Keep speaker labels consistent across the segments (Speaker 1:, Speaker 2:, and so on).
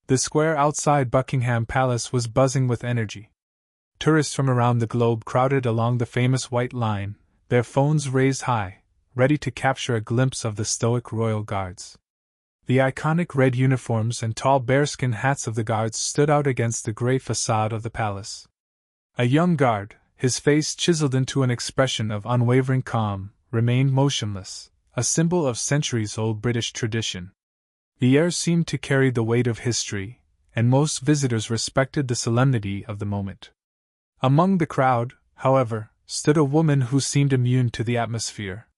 Speaker 1: The square outside Buckingham Palace was buzzing with energy. Tourists from around the globe crowded along the famous White Line, their phones raised high, ready to capture a glimpse of the stoic royal guards. The iconic red uniforms and tall bearskin hats of the guards stood out against the gray facade of the palace. A young guard, his face chiseled into an expression of unwavering calm, remained motionless, a symbol of centuries-old British tradition. The air seemed to carry the weight of history, and most visitors respected the solemnity of the moment. Among the crowd, however, stood a woman who seemed immune to the atmosphere.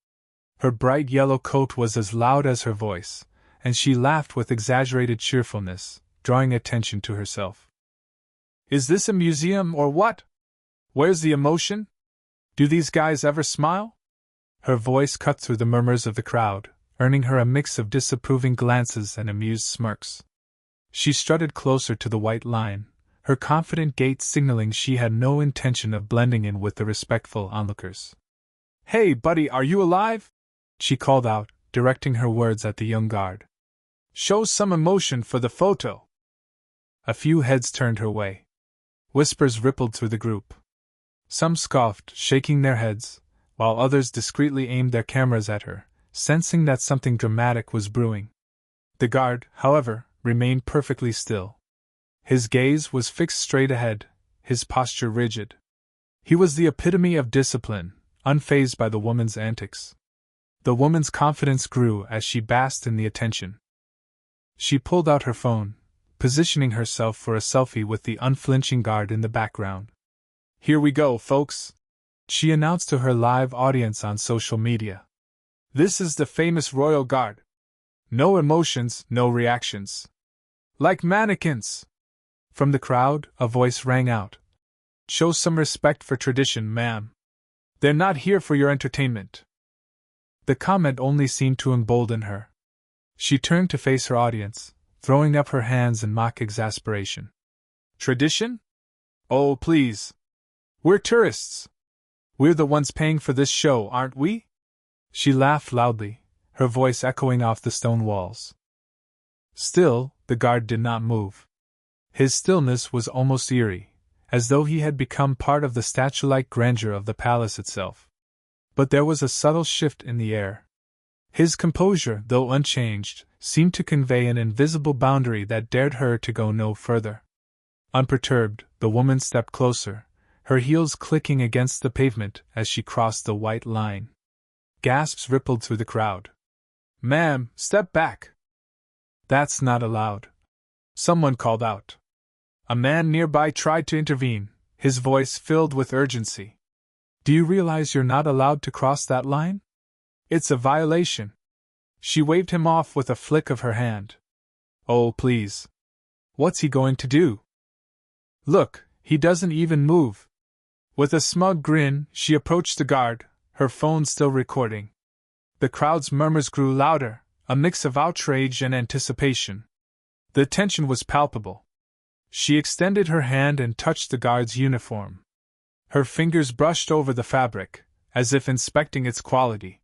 Speaker 1: Her bright yellow coat was as loud as her voice, and she laughed with exaggerated cheerfulness, drawing attention to herself. "Is this a museum or what? Where's the emotion? Do these guys ever smile?" Her voice cut through the murmurs of the crowd, earning her a mix of disapproving glances and amused smirks. She strutted closer to the White Line, her confident gait signaling she had no intention of blending in with the respectful onlookers. "Hey, buddy, are you alive?" she called out, directing her words at the young guard. "Show some emotion for the photo." A few heads turned her way. Whispers rippled through the group. Some scoffed, shaking their heads, while others discreetly aimed their cameras at her, sensing that something dramatic was brewing. The guard, however, remained perfectly still. His gaze was fixed straight ahead, his posture rigid. He was the epitome of discipline, unfazed by the woman's antics. The woman's confidence grew as she basked in the attention. She pulled out her phone, positioning herself for a selfie with the unflinching guard in the background. "Here we go, folks," she announced to her live audience on social media. "This is the famous Royal Guard. No emotions, no reactions. Like mannequins." From the crowd, a voice rang out. "Show some respect for tradition, ma'am. They're not here for your entertainment." The comment only seemed to embolden her. She turned to face her audience, throwing up her hands in mock exasperation. "Tradition? Oh, please. We're tourists. We're the ones paying for this show, aren't we?" She laughed loudly, her voice echoing off the stone walls. Still, the guard did not move. His stillness was almost eerie, as though he had become part of the statue-like grandeur of the palace itself. But there was a subtle shift in the air. His composure, though unchanged, seemed to convey an invisible boundary that dared her to go no further. Unperturbed, the woman stepped closer, her heels clicking against the pavement as she crossed the White Line. Gasps rippled through the crowd. "Ma'am, step back." "That's not allowed," someone called out. A man nearby tried to intervene, his voice filled with urgency. "Do you realize you're not allowed to cross that line? It's a violation." She waved him off with a flick of her hand. "Oh, please. What's he going to do? Look, he doesn't even move." With a smug grin, she approached the guard, her phone still recording. The crowd's murmurs grew louder, a mix of outrage and anticipation. The tension was palpable. She extended her hand and touched the guard's uniform. Her fingers brushed over the fabric, as if inspecting its quality.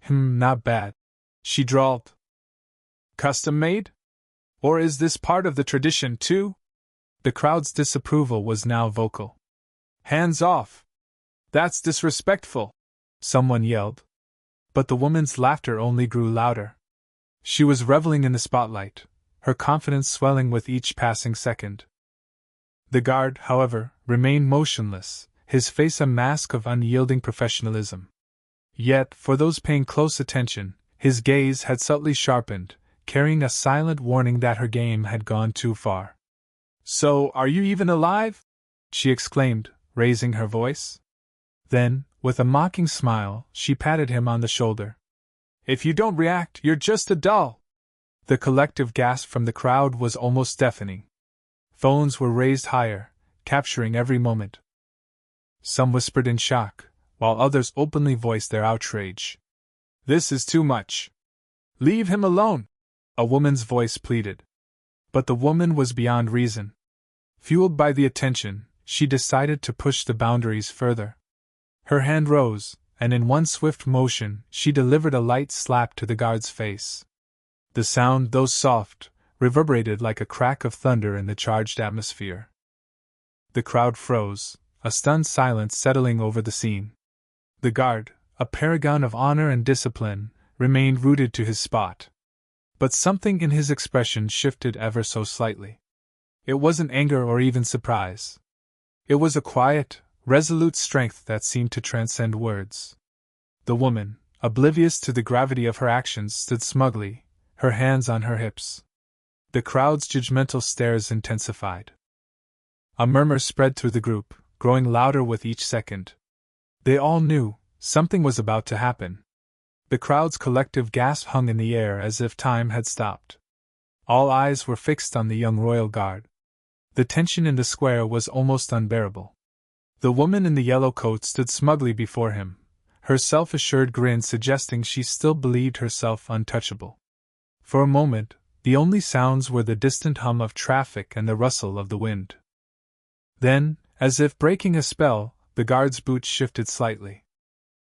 Speaker 1: Not bad," she drawled. "Custom made? Or is this part of the tradition, too?" The crowd's disapproval was now vocal. "Hands off! That's disrespectful!" someone yelled. But the woman's laughter only grew louder. She was reveling in the spotlight, her confidence swelling with each passing second. The guard, however, remained motionless, his face a mask of unyielding professionalism. Yet, for those paying close attention, his gaze had subtly sharpened, carrying a silent warning that her game had gone too far. "So, are you even alive?" she exclaimed, raising her voice. Then, with a mocking smile, she patted him on the shoulder. "If you don't react, you're just a doll." The collective gasp from the crowd was almost deafening. Phones were raised higher, capturing every moment. Some whispered in shock, while others openly voiced their outrage. "This is too much. Leave him alone," a woman's voice pleaded. But the woman was beyond reason. Fueled by the attention, she decided to push the boundaries further. Her hand rose, and in one swift motion, she delivered a light slap to the guard's face. The sound, though soft, reverberated like a crack of thunder in the charged atmosphere. The crowd froze, a stunned silence settling over the scene. The guard, a paragon of honor and discipline, remained rooted to his spot. But something in his expression shifted ever so slightly. It wasn't anger or even surprise. It was a quiet, resolute strength that seemed to transcend words. The woman, oblivious to the gravity of her actions, stood smugly, her hands on her hips. The crowd's judgmental stares intensified. A murmur spread through the group, growing louder with each second. They all knew something was about to happen. The crowd's collective gasp hung in the air as if time had stopped. All eyes were fixed on the young royal guard. The tension in the square was almost unbearable. The woman in the yellow coat stood smugly before him, her self-assured grin suggesting she still believed herself untouchable. For a moment, the only sounds were the distant hum of traffic and the rustle of the wind. Then, as if breaking a spell, the guard's boots shifted slightly.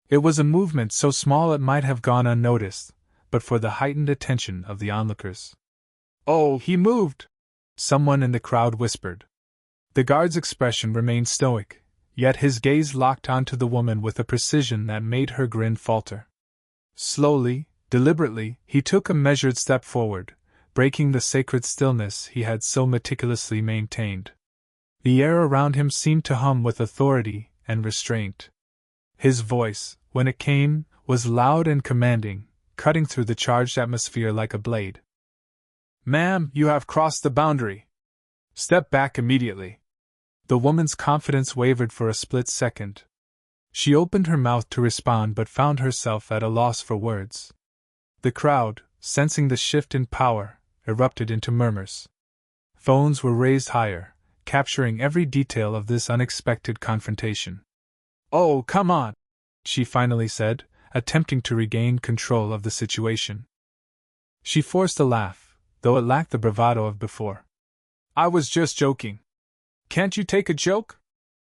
Speaker 1: It was a movement so small it might have gone unnoticed, but for the heightened attention of the onlookers. "Oh, he moved!" someone in the crowd whispered. The guard's expression remained stoic, yet his gaze locked onto the woman with a precision that made her grin falter. Slowly, deliberately, he took a measured step forward, breaking the sacred stillness he had so meticulously maintained. The air around him seemed to hum with authority and restraint. His voice, when it came, was loud and commanding, cutting through the charged atmosphere like a blade. "Ma'am, you have crossed the boundary. Step back immediately." The woman's confidence wavered for a split second. She opened her mouth to respond but found herself at a loss for words. The crowd, sensing the shift in power, erupted into murmurs. Phones were raised higher, capturing every detail of this unexpected confrontation. "Oh, come on," she finally said, attempting to regain control of the situation. She forced a laugh, though it lacked the bravado of before. "I was just joking. Can't you take a joke?"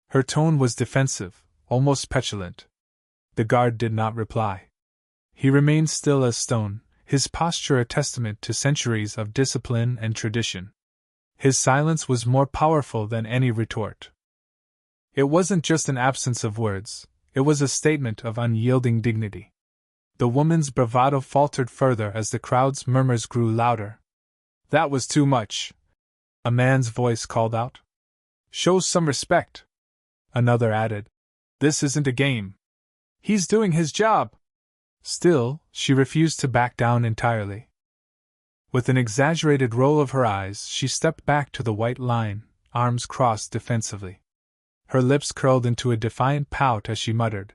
Speaker 1: Her tone was defensive, almost petulant. The guard did not reply. He remained still as stone, his posture a testament to centuries of discipline and tradition. His silence was more powerful than any retort. It wasn't just an absence of words, it was a statement of unyielding dignity. The woman's bravado faltered further as the crowd's murmurs grew louder. "That was too much," a man's voice called out. "Show some respect," another added. "This isn't a game. He's doing his job." Still, she refused to back down entirely. With an exaggerated roll of her eyes, she stepped back to the white line, arms crossed defensively. Her lips curled into a defiant pout as she muttered,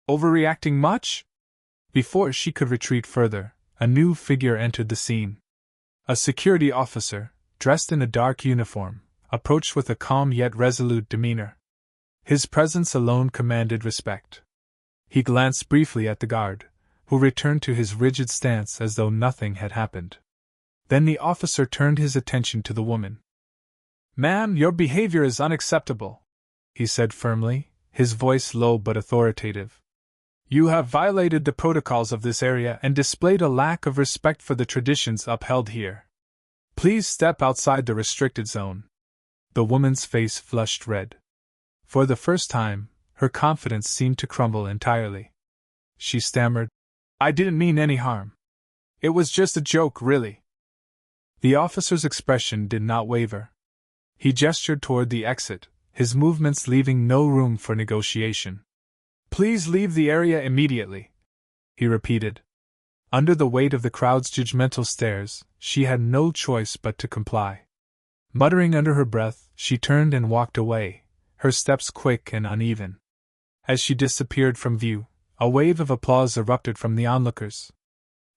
Speaker 1: "Overreacting much?" Before she could retreat further, a new figure entered the scene. A security officer, dressed in a dark uniform, approached with a calm yet resolute demeanor. His presence alone commanded respect. He glanced briefly at the guard, who returned to his rigid stance as though nothing had happened. Then the officer turned his attention to the woman. "Ma'am, your behavior is unacceptable," he said firmly, his voice low but authoritative. "You have violated the protocols of this area and displayed a lack of respect for the traditions upheld here. Please step outside the restricted zone." The woman's face flushed red. For the first time, her confidence seemed to crumble entirely. She stammered, "I didn't mean any harm. It was just a joke, really." The officer's expression did not waver. He gestured toward the exit, his movements leaving no room for negotiation. "Please leave the area immediately," he repeated. Under the weight of the crowd's judgmental stares, she had no choice but to comply. Muttering under her breath, she turned and walked away, her steps quick and uneven. As she disappeared from view, a wave of applause erupted from the onlookers.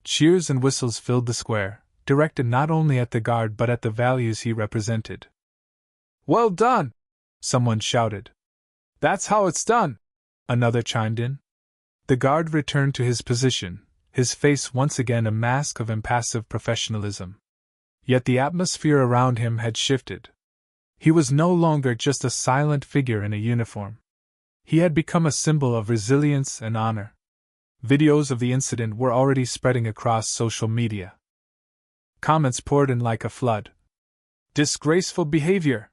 Speaker 1: Cheers and whistles filled the square, directed not only at the guard but at the values he represented. "Well done!" someone shouted. "That's how it's done!" another chimed in. The guard returned to his position, his face once again a mask of impassive professionalism. Yet the atmosphere around him had shifted. He was no longer just a silent figure in a uniform. He had become a symbol of resilience and honor. Videos of the incident were already spreading across social media. Comments poured in like a flood. Disgraceful behavior!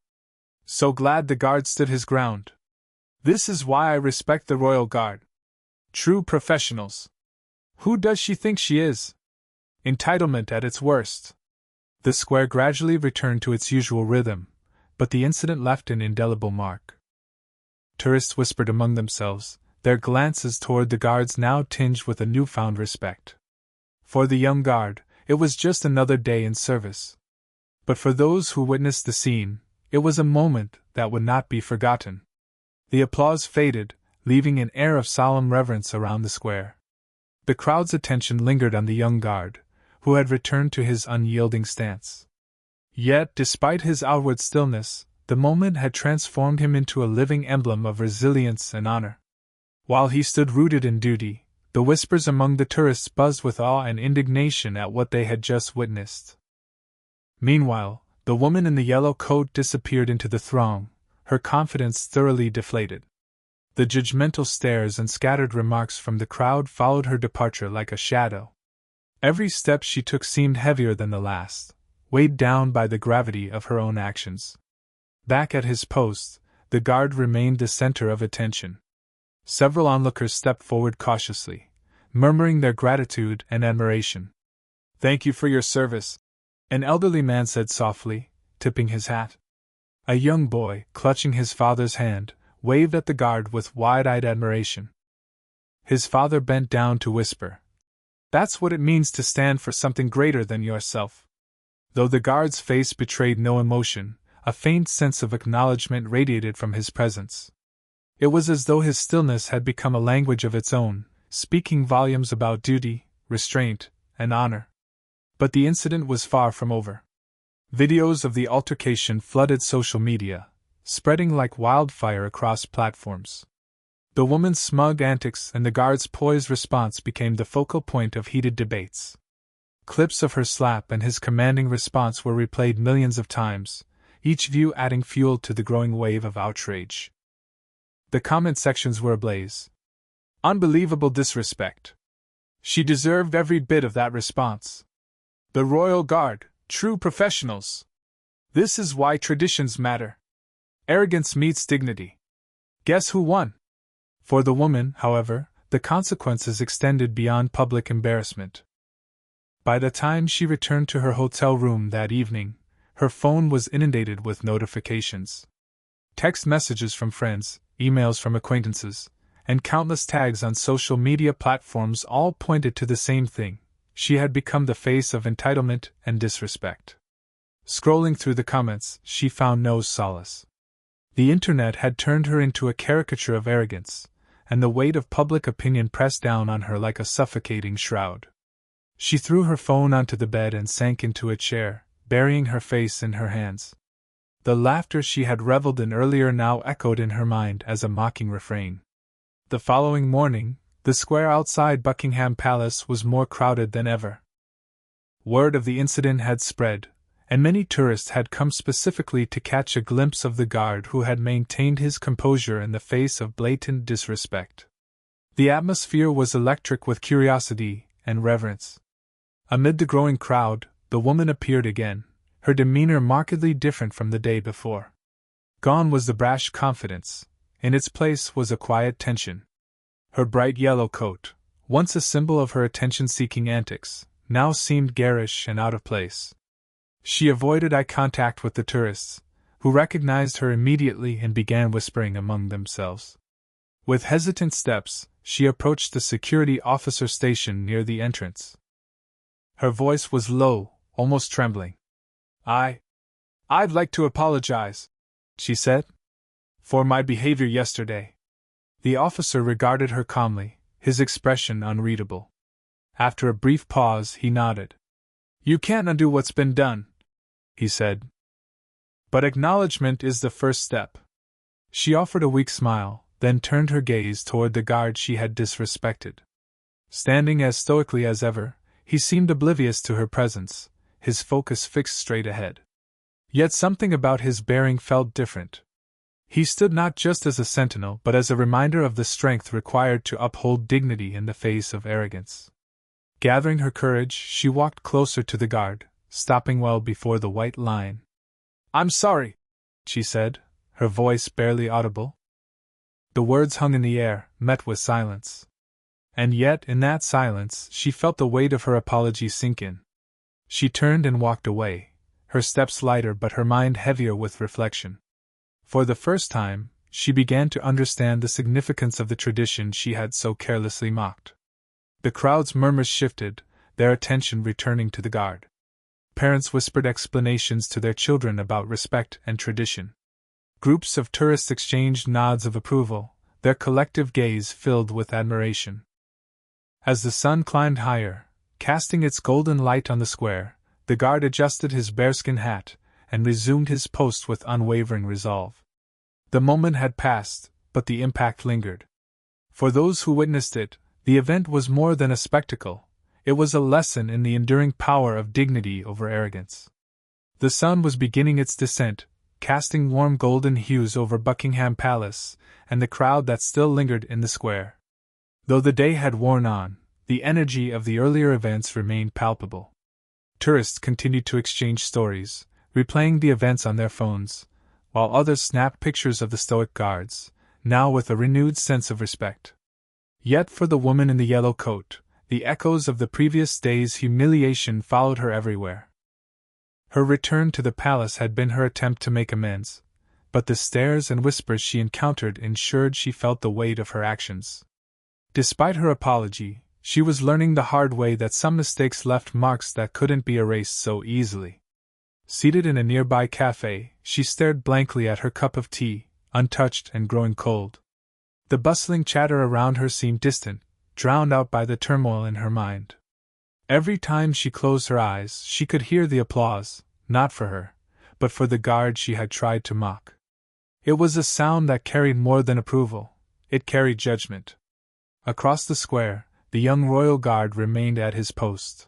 Speaker 1: So glad the guard stood his ground. This is why I respect the Royal Guard. True professionals. Who does she think she is? Entitlement at its worst. The square gradually returned to its usual rhythm, but the incident left an indelible mark. Tourists whispered among themselves, their glances toward the guards now tinged with a newfound respect. For the young guard, it was just another day in service. But for those who witnessed the scene, it was a moment that would not be forgotten. The applause faded, leaving an air of solemn reverence around the square. The crowd's attention lingered on the young guard, who had returned to his unyielding stance. Yet, despite his outward stillness, the moment had transformed him into a living emblem of resilience and honor. While he stood rooted in duty, the whispers among the tourists buzzed with awe and indignation at what they had just witnessed. Meanwhile, the woman in the yellow coat disappeared into the throng, her confidence thoroughly deflated. The judgmental stares and scattered remarks from the crowd followed her departure like a shadow. Every step she took seemed heavier than the last, weighed down by the gravity of her own actions. Back at his post, the guard remained the center of attention. Several onlookers stepped forward cautiously, murmuring their gratitude and admiration. "Thank you for your service," an elderly man said softly, tipping his hat. A young boy, clutching his father's hand, waved at the guard with wide-eyed admiration. His father bent down to whisper, "That's what it means to stand for something greater than yourself." Though the guard's face betrayed no emotion, a faint sense of acknowledgement radiated from his presence. It was as though his stillness had become a language of its own, speaking volumes about duty, restraint, and honor. But the incident was far from over. Videos of the altercation flooded social media, spreading like wildfire across platforms. The woman's smug antics and the guard's poised response became the focal point of heated debates. Clips of her slap and his commanding response were replayed millions of times, each view adding fuel to the growing wave of outrage. The comment sections were ablaze. Unbelievable disrespect. She deserved every bit of that response. The Royal Guard, true professionals. This is why traditions matter. Arrogance meets dignity. Guess who won? For the woman, however, the consequences extended beyond public embarrassment. By the time she returned to her hotel room that evening, her phone was inundated with notifications. Text messages from friends, emails from acquaintances, and countless tags on social media platforms all pointed to the same thing: she had become the face of entitlement and disrespect. Scrolling through the comments, she found no solace. The internet had turned her into a caricature of arrogance, and the weight of public opinion pressed down on her like a suffocating shroud. She threw her phone onto the bed and sank into a chair, burying her face in her hands. The laughter she had reveled in earlier now echoed in her mind as a mocking refrain. The following morning, the square outside Buckingham Palace was more crowded than ever. Word of the incident had spread, and many tourists had come specifically to catch a glimpse of the guard who had maintained his composure in the face of blatant disrespect. The atmosphere was electric with curiosity and reverence. Amid the growing crowd, the woman appeared again, her demeanor markedly different from the day before. Gone was the brash confidence, in its place was a quiet tension. Her bright yellow coat, once a symbol of her attention-seeking antics, now seemed garish and out of place. She avoided eye contact with the tourists, who recognized her immediately and began whispering among themselves. With hesitant steps, she approached the security officer stationed near the entrance. Her voice was low, almost trembling. I'd like to apologize," she said, "for my behavior yesterday." The officer regarded her calmly, his expression unreadable. After a brief pause, he nodded. "You can't undo what's been done," he said. "But acknowledgement is the first step." She offered a weak smile, then turned her gaze toward the guard she had disrespected. Standing as stoically as ever, he seemed oblivious to her presence, his focus fixed straight ahead. Yet something about his bearing felt different. He stood not just as a sentinel but as a reminder of the strength required to uphold dignity in the face of arrogance. Gathering her courage, she walked closer to the guard, stopping well before the white line. "I'm sorry," she said, her voice barely audible. The words hung in the air, met with silence. And yet, in that silence, she felt the weight of her apology sink in. She turned and walked away, her steps lighter but her mind heavier with reflection. For the first time, she began to understand the significance of the tradition she had so carelessly mocked. The crowd's murmurs shifted, their attention returning to the guard. Parents whispered explanations to their children about respect and tradition. Groups of tourists exchanged nods of approval, their collective gaze filled with admiration. As the sun climbed higher, casting its golden light on the square, the guard adjusted his bearskin hat and resumed his post with unwavering resolve. The moment had passed, but the impact lingered. For those who witnessed it, the event was more than a spectacle, it was a lesson in the enduring power of dignity over arrogance. The sun was beginning its descent, casting warm golden hues over Buckingham Palace and the crowd that still lingered in the square. Though the day had worn on, the energy of the earlier events remained palpable. Tourists continued to exchange stories, replaying the events on their phones, while others snapped pictures of the stoic guards, now with a renewed sense of respect. Yet for the woman in the yellow coat, the echoes of the previous day's humiliation followed her everywhere. Her return to the palace had been her attempt to make amends, but the stares and whispers she encountered ensured she felt the weight of her actions. Despite her apology, she was learning the hard way that some mistakes left marks that couldn't be erased so easily. Seated in a nearby cafe, she stared blankly at her cup of tea, untouched and growing cold. The bustling chatter around her seemed distant, drowned out by the turmoil in her mind. Every time she closed her eyes, she could hear the applause, not for her, but for the guard she had tried to mock. It was a sound that carried more than approval, it carried judgment. Across the square, the young royal guard remained at his post.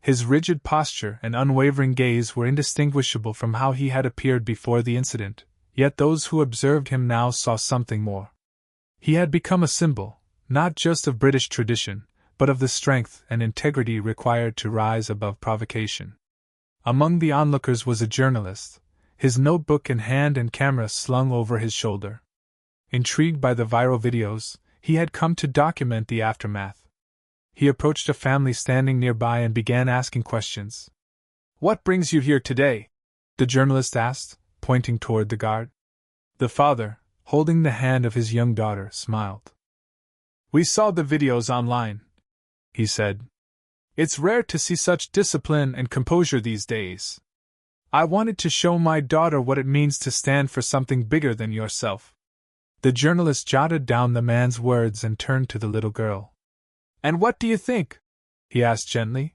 Speaker 1: His rigid posture and unwavering gaze were indistinguishable from how he had appeared before the incident, yet those who observed him now saw something more. He had become a symbol, not just of British tradition, but of the strength and integrity required to rise above provocation. Among the onlookers was a journalist, his notebook in hand and camera slung over his shoulder. Intrigued by the viral videos, he had come to document the aftermath. He approached a family standing nearby and began asking questions. "What brings you here today?" the journalist asked, pointing toward the guard. The father, holding the hand of his young daughter, smiled. "We saw the videos online," he said. "It's rare to see such discipline and composure these days. I wanted to show my daughter what it means to stand for something bigger than yourself." The journalist jotted down the man's words and turned to the little girl. "And what do you think?" he asked gently.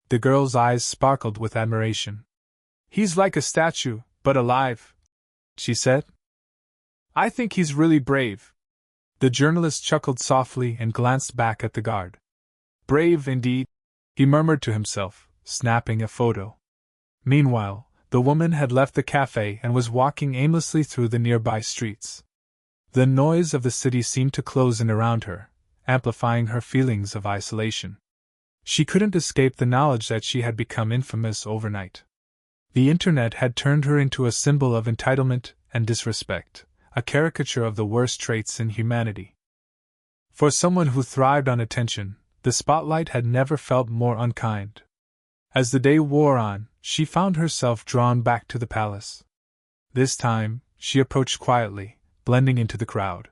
Speaker 1: The girl's eyes sparkled with admiration. "He's like a statue, but alive," she said. "I think he's really brave." The journalist chuckled softly and glanced back at the guard. "Brave indeed," he murmured to himself, snapping a photo. Meanwhile, the woman had left the cafe and was walking aimlessly through the nearby streets. The noise of the city seemed to close in around her, amplifying her feelings of isolation. She couldn't escape the knowledge that she had become infamous overnight. The internet had turned her into a symbol of entitlement and disrespect, a caricature of the worst traits in humanity. For someone who thrived on attention, the spotlight had never felt more unkind. As the day wore on, she found herself drawn back to the palace. This time, she approached quietly, blending into the crowd.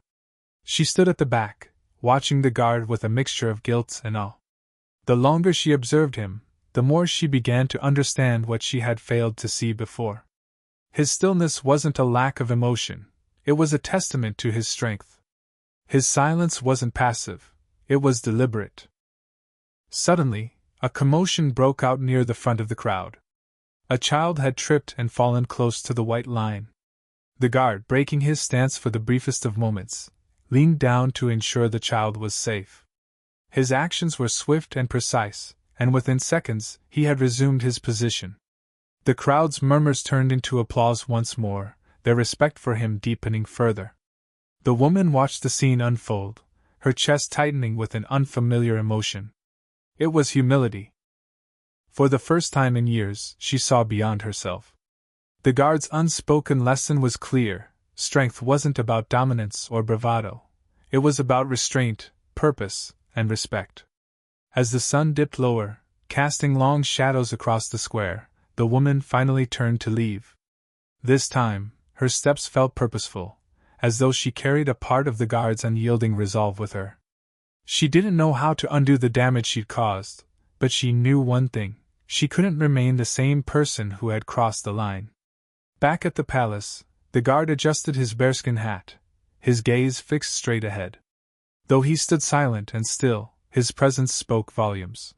Speaker 1: She stood at the back, watching the guard with a mixture of guilt and awe. The longer she observed him, the more she began to understand what she had failed to see before. His stillness wasn't a lack of emotion, it was a testament to his strength. His silence wasn't passive, it was deliberate. Suddenly, a commotion broke out near the front of the crowd. A child had tripped and fallen close to the white line. The guard, breaking his stance for the briefest of moments, leaned down to ensure the child was safe. His actions were swift and precise, and within seconds he had resumed his position. The crowd's murmurs turned into applause once more, their respect for him deepening further. The woman watched the scene unfold, her chest tightening with an unfamiliar emotion. It was humility. For the first time in years, she saw beyond herself. The guard's unspoken lesson was clear: strength wasn't about dominance or bravado. It was about restraint, purpose, and respect. As the sun dipped lower, casting long shadows across the square, the woman finally turned to leave. This time, her steps felt purposeful, as though she carried a part of the guard's unyielding resolve with her. She didn't know how to undo the damage she'd caused, but she knew one thing: she couldn't remain the same person who had crossed the line. Back at the palace, the guard adjusted his bearskin hat, his gaze fixed straight ahead. Though he stood silent and still, his presence spoke volumes.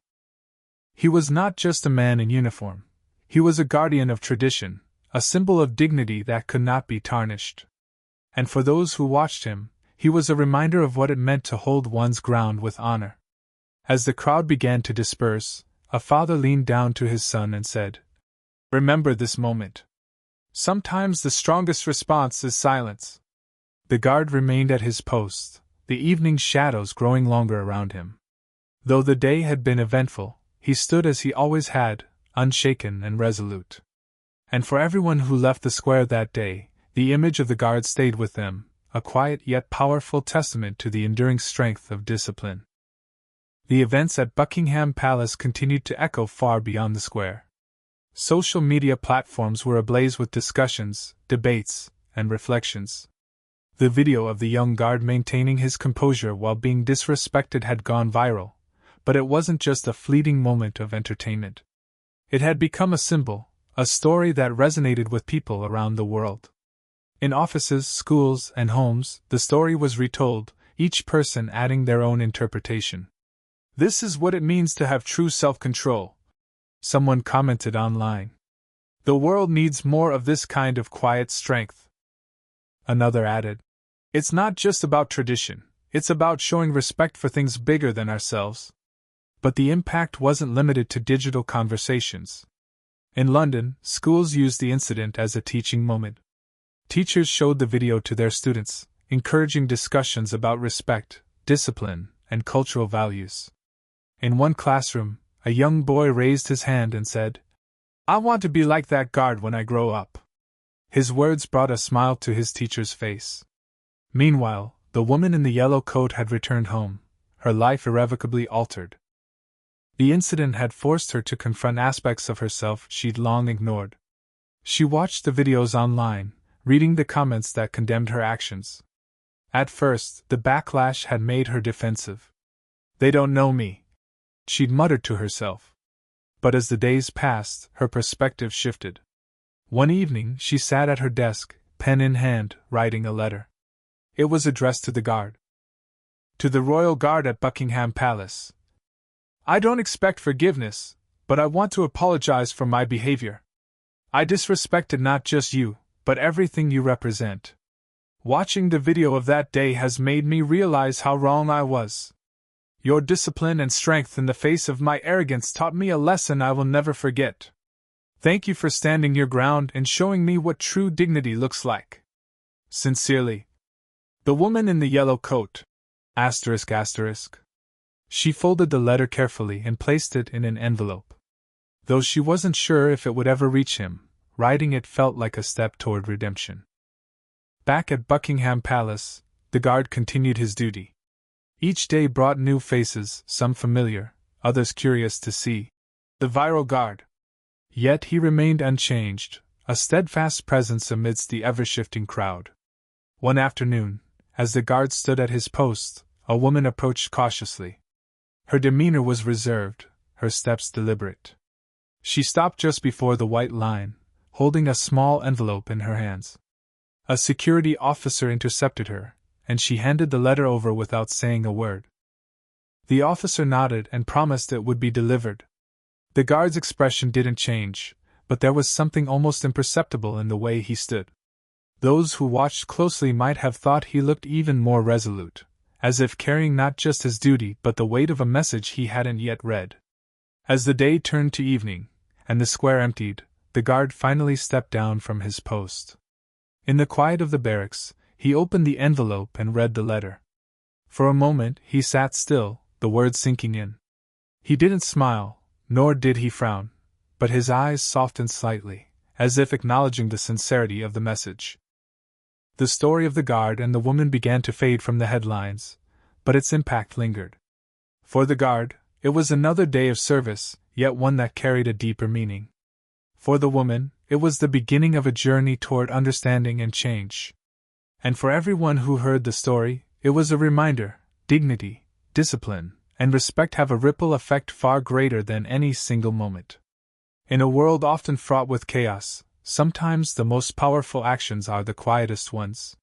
Speaker 1: He was not just a man in uniform. He was a guardian of tradition, a symbol of dignity that could not be tarnished. And for those who watched him, he was a reminder of what it meant to hold one's ground with honor. As the crowd began to disperse, a father leaned down to his son and said, "Remember this moment. Sometimes the strongest response is silence." The guard remained at his post, the evening shadows growing longer around him. Though the day had been eventful, he stood as he always had, unshaken and resolute. And for everyone who left the square that day, the image of the guard stayed with them, a quiet yet powerful testament to the enduring strength of discipline. The events at Buckingham Palace continued to echo far beyond the square. Social media platforms were ablaze with discussions, debates, and reflections. The video of the young guard maintaining his composure while being disrespected had gone viral, but it wasn't just a fleeting moment of entertainment. It had become a symbol, a story that resonated with people around the world. In offices, schools, and homes, the story was retold, each person adding their own interpretation. "This is what it means to have true self-control," someone commented online. "The world needs more of this kind of quiet strength." Another added, "It's not just about tradition, it's about showing respect for things bigger than ourselves." But the impact wasn't limited to digital conversations. In London, schools used the incident as a teaching moment. Teachers showed the video to their students, encouraging discussions about respect, discipline, and cultural values. In one classroom, a young boy raised his hand and said, "I want to be like that guard when I grow up." His words brought a smile to his teacher's face. Meanwhile, the woman in the yellow coat had returned home, her life irrevocably altered. The incident had forced her to confront aspects of herself she'd long ignored. She watched the videos online, reading the comments that condemned her actions. At first, the backlash had made her defensive. "They don't know me," she'd muttered to herself. But as the days passed, her perspective shifted. One evening, she sat at her desk, pen in hand, writing a letter. It was addressed to the guard. "To the Royal Guard at Buckingham Palace. I don't expect forgiveness, but I want to apologize for my behavior. I disrespected not just you, but everything you represent. Watching the video of that day has made me realize how wrong I was. Your discipline and strength in the face of my arrogance taught me a lesson I will never forget. Thank you for standing your ground and showing me what true dignity looks like. Sincerely, the woman in the yellow coat. ****. She folded the letter carefully and placed it in an envelope. Though she wasn't sure if it would ever reach him, writing it felt like a step toward redemption. Back at Buckingham Palace, the guard continued his duty. Each day brought new faces, some familiar, others curious to see the viral guard. Yet he remained unchanged, a steadfast presence amidst the ever-shifting crowd. One afternoon, as the guard stood at his post, a woman approached cautiously. Her demeanor was reserved, her steps deliberate. She stopped just before the white line, holding a small envelope in her hands. A security officer intercepted her, and she handed the letter over without saying a word. The officer nodded and promised it would be delivered. The guard's expression didn't change, but there was something almost imperceptible in the way he stood. Those who watched closely might have thought he looked even more resolute, as if carrying not just his duty but the weight of a message he hadn't yet read. As the day turned to evening, and the square emptied, the guard finally stepped down from his post. In the quiet of the barracks, he opened the envelope and read the letter. For a moment he sat still, the words sinking in. He didn't smile, nor did he frown, but his eyes softened slightly, as if acknowledging the sincerity of the message. The story of the guard and the woman began to fade from the headlines, but its impact lingered. For the guard, it was another day of service, yet one that carried a deeper meaning. For the woman, it was the beginning of a journey toward understanding and change. And for everyone who heard the story, it was a reminder: dignity, discipline, and respect have a ripple effect far greater than any single moment. In a world often fraught with chaos, sometimes the most powerful actions are the quietest ones.